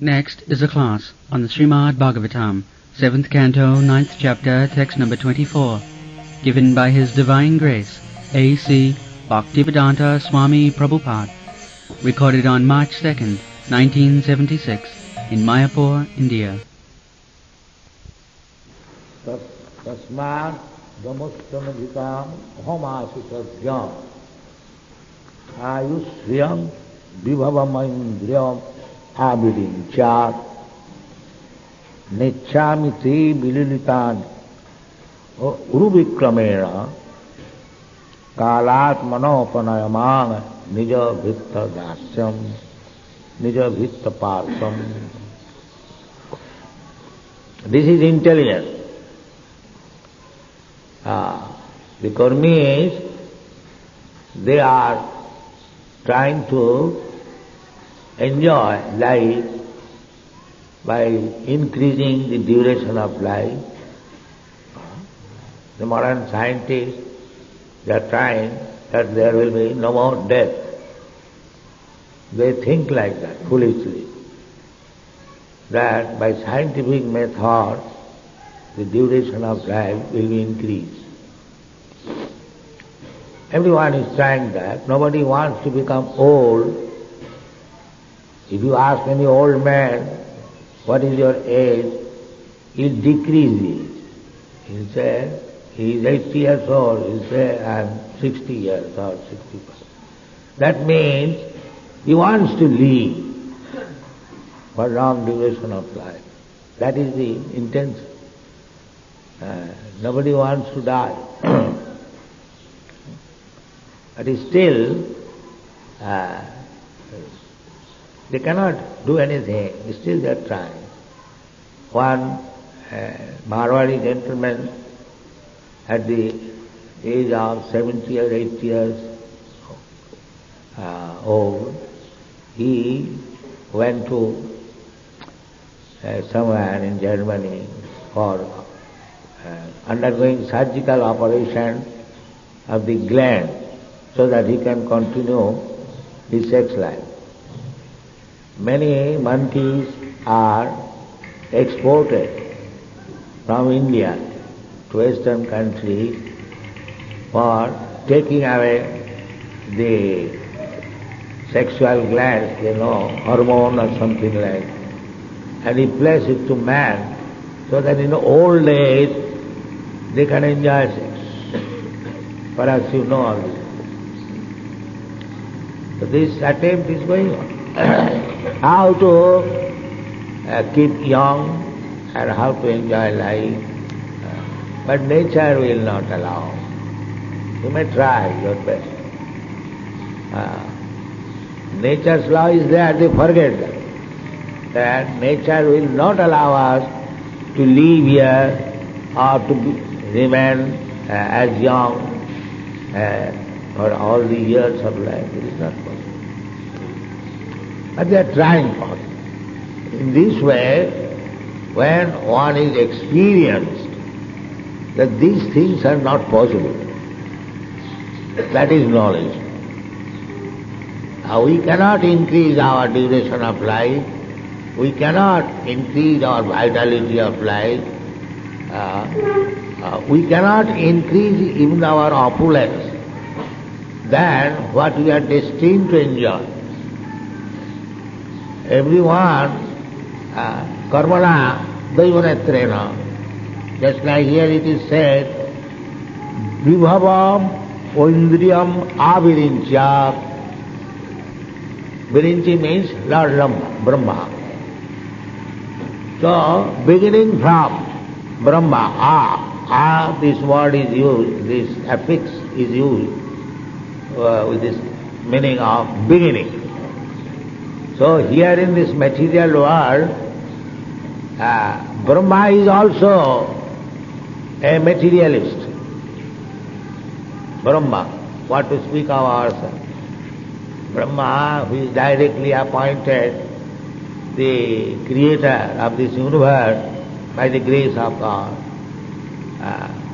Next is a class on the Srimad Bhagavatam, 7th Canto, 9th Chapter, text number 24, given by His Divine Grace, A.C. Bhaktivedanta Swami Prabhupada, recorded on March 2nd, 1976, in Mayapur, India. Tasmat Dhamustamaditam Homasitavyam Ayusriyam Vibhavamindriyam Avidinchat Nechamiti Vililitan Uruvikramena Kalat Manopanayamang Nija Vitta Dasyam Nija Vitta Parsam. This is intelligence. The karmis, they are trying to enjoy life by increasing the duration of life. The modern scientists, they are trying that there will be no more death. They think like that, foolishly, that by scientific method, the duration of life will be increased. Everyone is trying that. Nobody wants to become old. If you ask any old man, what is your age? He'll decrease it. He'll say, he is 80 years old. He'll say, I am 60 years or 65. That means he wants to live for long duration of life. That is the intention. Nobody wants to die. But still, they cannot do anything. Still they are trying. One Marwari gentleman at the age of 70 or 80 years old, he went to somewhere in Germany for undergoing surgical operation of the gland so that he can continue his sex life. Many monkeys are exported from India to Western countries for taking away the sexual glands, hormone or something like, and replace it to man so that in old age they can enjoy sex. Perhaps you know all this. So this attempt is going on. How to keep young and how to enjoy life. But nature will not allow. You may try your best. Nature's law is there, they forget that nature will not allow us to live here or to remain as young for all the years of life. It is not possible. But they are trying for it. In this way, when one is experienced that these things are not possible, that is knowledge. Now we cannot increase our duration of life, we cannot increase our vitality of life, we cannot increase even our opulence than what we are destined to enjoy. Everyone, karmana daivanetrena, just like here it is said, vibhavam oindriyam avirincha. Virinchi means Lord Brahma. So, beginning from Brahma, this word is used, this affix is used with this meaning of beginning. So here in this material world, Brahma is also a materialist. Brahma, what to speak of ourselves. Brahma, who is directly appointed the creator of this universe by the grace of God.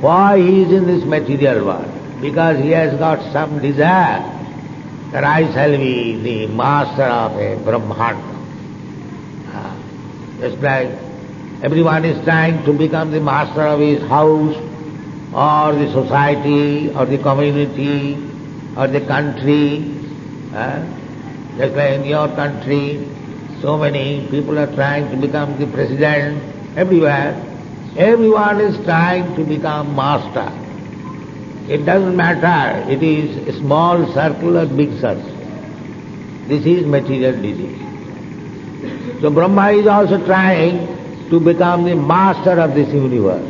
Why he is in this material world? Because he has got some desire that I shall be the master of a Brahmanda. Just like everyone is trying to become the master of his house, or the society, or the community, or the country. Just like in your country, so many people are trying to become the president everywhere. Everyone is trying to become master. It doesn't matter, it is a small circle or big circle. This is material disease. So Brahma is also trying to become the master of this universe.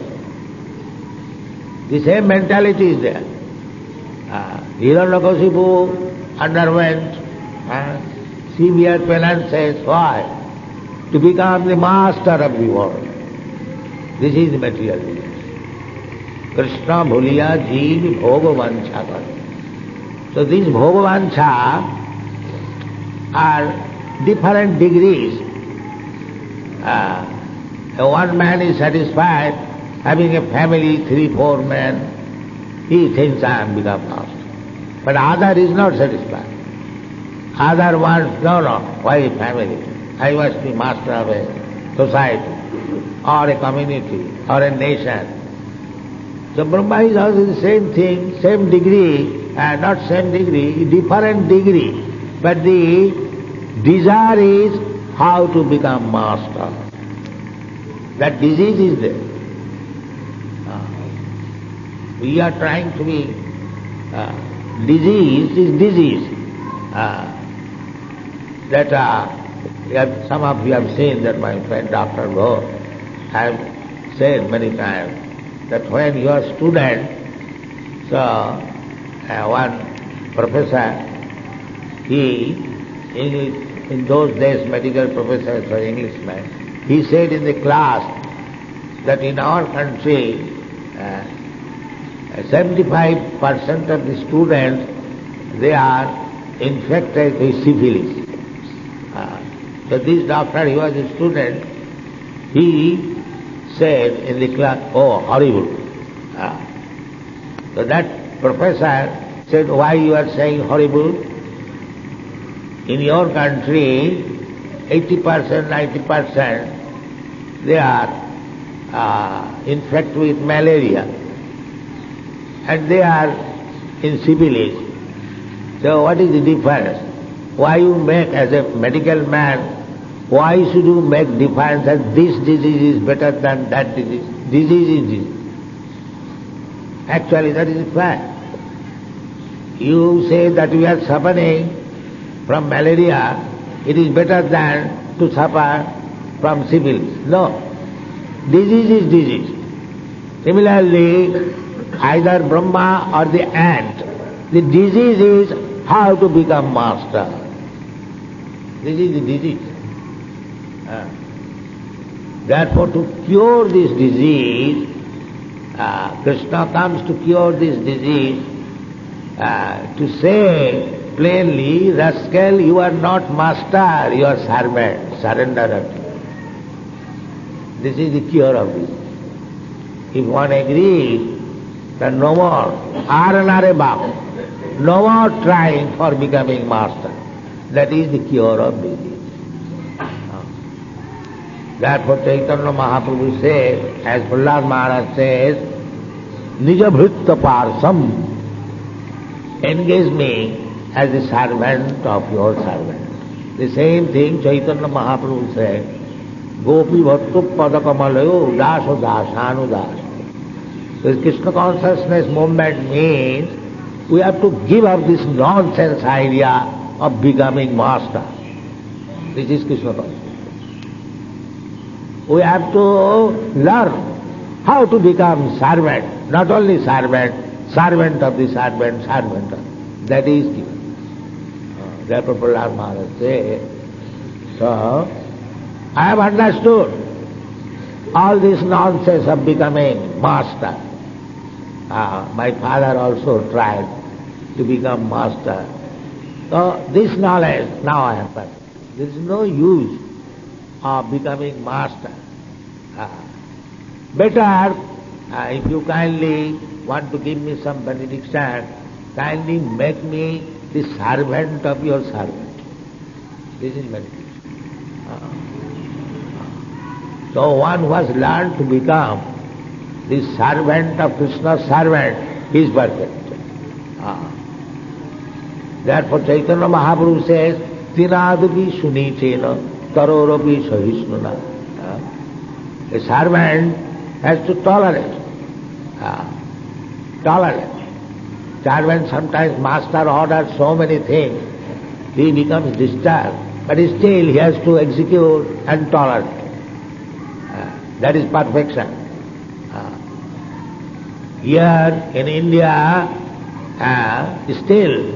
The same mentality is there. Hiranyakashipu underwent severe penances. Why? To become the master of the world. This is the material disease. Krishna bhuliya jeev bhogavansha kar. So these bhogavansha are different degrees. One man is satisfied having a family, 3-4 men, he thinks I am become master. But other is not satisfied. Other wants, no, why family? I must be master of a society, or a community, or a nation. So Brahma is also the same thing, same degree, not same degree, different degree. But the desire is how to become master. That disease is there. We are trying to be, disease is disease. Some of you have seen that my friend Dr. Ghosh has said many times that when you are a student, so one professor, in those days medical professors were Englishmen, he said in the class that in our country 75% of the students, they are infected with syphilis. So this doctor, he was a student, he said in the class, oh, horrible. So that professor said, why you are saying horrible? In your country, 80%, 90%, they are infected with malaria. And they are in syphilis. So what is the difference? Why you make, as a medical man, why should you make difference that this disease is better than that disease? Disease is disease. Actually that is a fact. You say that we are suffering from malaria, it is better than to suffer from syphilis. No. Disease is disease. Similarly, either Brahma or the ant, the disease is how to become master. This is the disease. Therefore, to cure this disease, Krishna comes to cure this disease, to say plainly, rascal, you are not master, you are servant, surrender unto me. This is the cure of this. If one agrees, then no more aranare bhak, no more trying for becoming master. That is the cure of disease. Therefore Chaitanya Mahaprabhu says, as Prahlad Maharaj says, Nija Bhritta Parsam, engage me as the servant of your servant. The same thing Chaitanya Mahaprabhu said, Gopi Bhattu Padakamalayo Daso Dasanu Das. So Krishna consciousness movement means we have to give up this nonsense idea of becoming master. This is Krishna consciousness. We have to learn how to become servant, not only servant, servant of the servant, servant of. That is given. Therefore Prahlad Maharaj says, so I have understood all this nonsense of becoming master. My father also tried to become master. So this knowledge now I have got. There is no use of becoming master. Better, if you kindly want to give me some benediction, kindly make me the servant of your servant. This is meditation. So one who has learned to become the servant of Krishna's servant is perfect. Therefore Chaitanya Mahaprabhu says, Tinadupi sunichena taroropi sahisnuna. A servant has to tolerate. Servant sometimes master orders so many things, he becomes disturbed, but still he has to execute and tolerate. That is perfection. Here in India, still,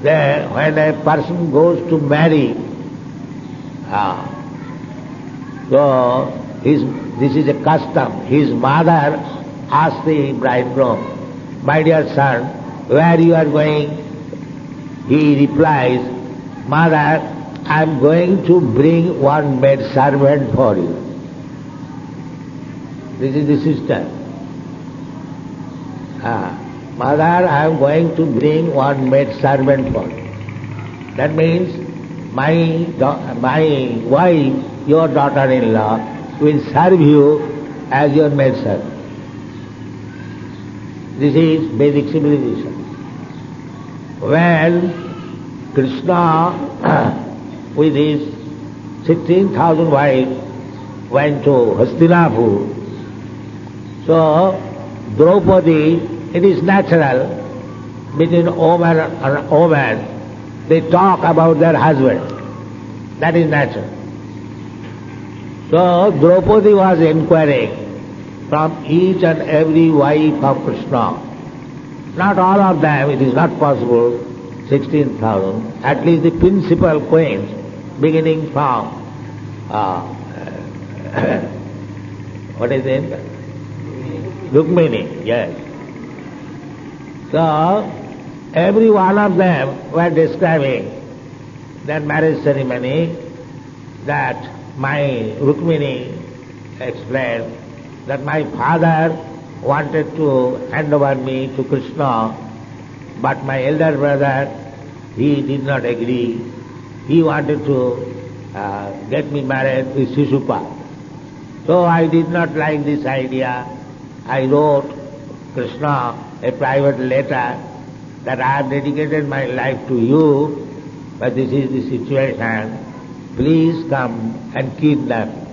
when a person goes to marry, so this is a custom. His mother asks the bridegroom, "My dear son, where you are going?" He replies, "Mother, I am going to bring one maid servant for you." This is the system. Mother, I am going to bring one maid servant for you. That means my wife, your daughter-in-law, will serve you as your maid servant. This is Vedic civilization. When Krishna with his 16,000 wives went to Hastinapur, so Draupadi, it is natural between woman and woman, they talk about their husband. That is natural. So Draupadi was inquiring from each and every wife of Krishna. Not all of them, it is not possible, 16,000, at least the principal queens, beginning from, what is it? Rukmini, yes. So, every one of them were describing their marriage ceremony, that my Rukmini explained that my father wanted to hand over me to Krishna, but my elder brother, he did not agree. He wanted to get me married with Shishupal. So I did not like this idea. I wrote Krishna a private letter that I have dedicated my life to you, but this is the situation. Please come and kidnap me.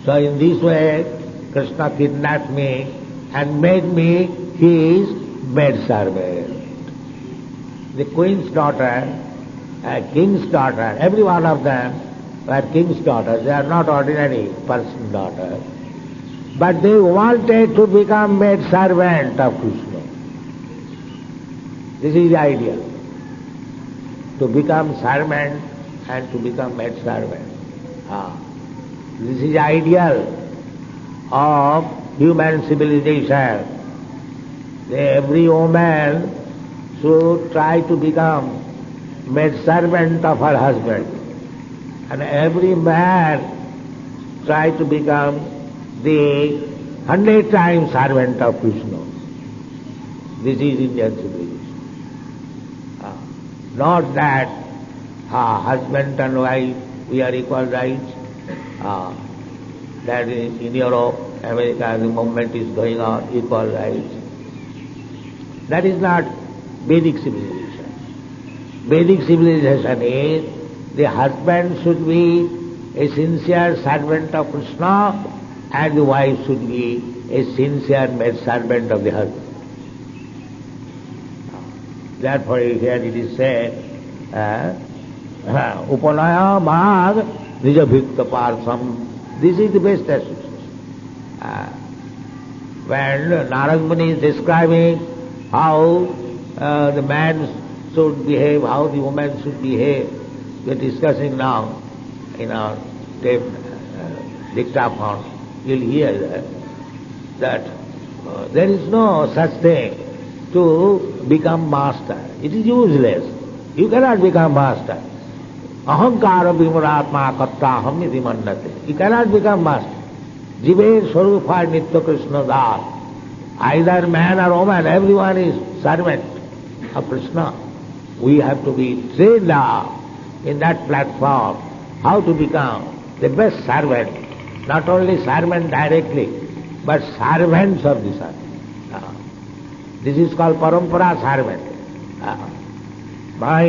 So in this way, Krishna kidnapped me and made me his maidservant. The queen's daughter, king's daughter, every one of them were king's daughters. They are not ordinary person's daughters. But they wanted to become maidservant of Krishna. This is the idea. To become servant and to become maidservant. This is the ideal of human civilization. Every woman should try to become maidservant of her husband, and every man try to become the 100 times servant of Krishna. This is Indian civilization. Not that husband and wife, we are equal rights. That in Europe, America, the movement is going on, equal rights. That is not Vedic civilization. Vedic civilization is the husband should be a sincere servant of Krishna and the wife should be a sincere maid-servant of the husband. Therefore here it is said, Upanaya mag nijabhikta parsam. This is the best association. When Narad Muni is describing how the man should behave, how the woman should behave, we are discussing now in our tape dictaphone. You'll hear that there is no such thing to become master. It is useless. You cannot become master. Ahankara vimuratma kattaham iti mannate. You cannot become master. Jive Swarupa Nitya Krishna Das. Either man or woman, everyone is servant of Krishna. We have to be trained up in that platform, how to become the best servant, not only servant directly, but servants of the servant. This is called parampara servant. My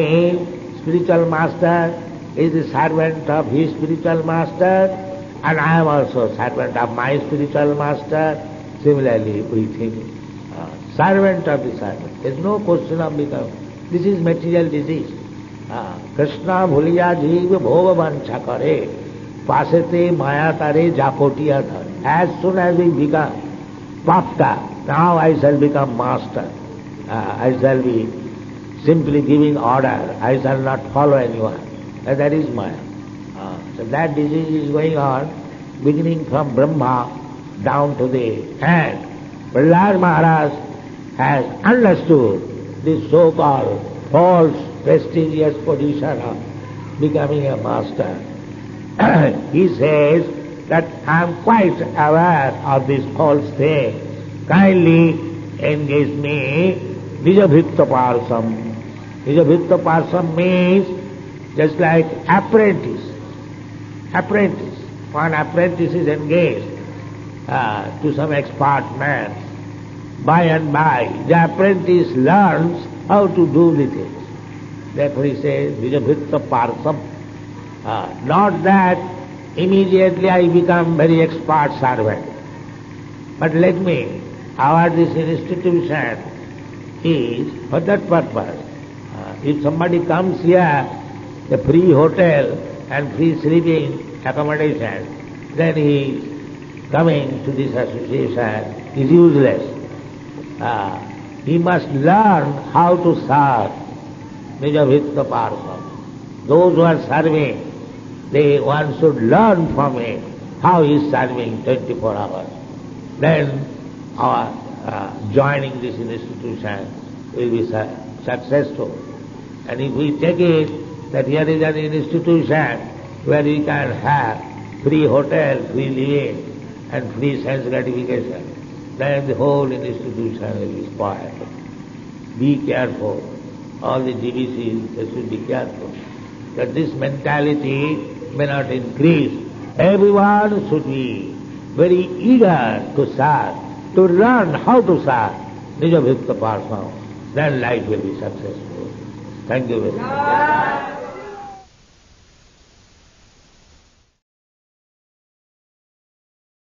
spiritual master is the servant of his spiritual master, and I am also servant of my spiritual master. Similarly, we think servant of the servant. There is no question of becoming. This is material disease. Krishna bhuliya jeev bhova vancha kare, pasete maya tare japotiya dhar. As soon as we become puffed up, now I shall become master. I shall be simply giving order. I shall not follow anyone. That is Maya. So that disease is going on, beginning from Brahma down to the end. Prahlad Maharaj has understood this so-called false, prestigious position of becoming a master. He says that I am quite aware of this false thing. Kindly engage me, Nijabhikta Parsam. Nijabhikta Parsam means just like apprentice. Apprentice. One apprentice is engaged to some expert man. By and by, the apprentice learns how to do the things. Therefore he says, Nijabhikta Parsam. Not that immediately I become very expert servant. But let me, this institution is for that purpose. If somebody comes here, the free hotel and free sleeping accommodation, then he is coming to this association is useless. He must learn how to serve. Nijabhikta Parsam. Those who are serving, one should learn from him how he is serving 24 hours. Then our joining this institution will be successful. And if we take it that here is an institution where we can have free hotel, free living and free sense gratification, then the whole institution will be spoiled. Be careful. All the GBCs, they should be careful that this mentality may not increase. Everyone should be very eager to serve, to learn how to serve Nijabhikta Parsam. Then life will be successful. Thank you very much.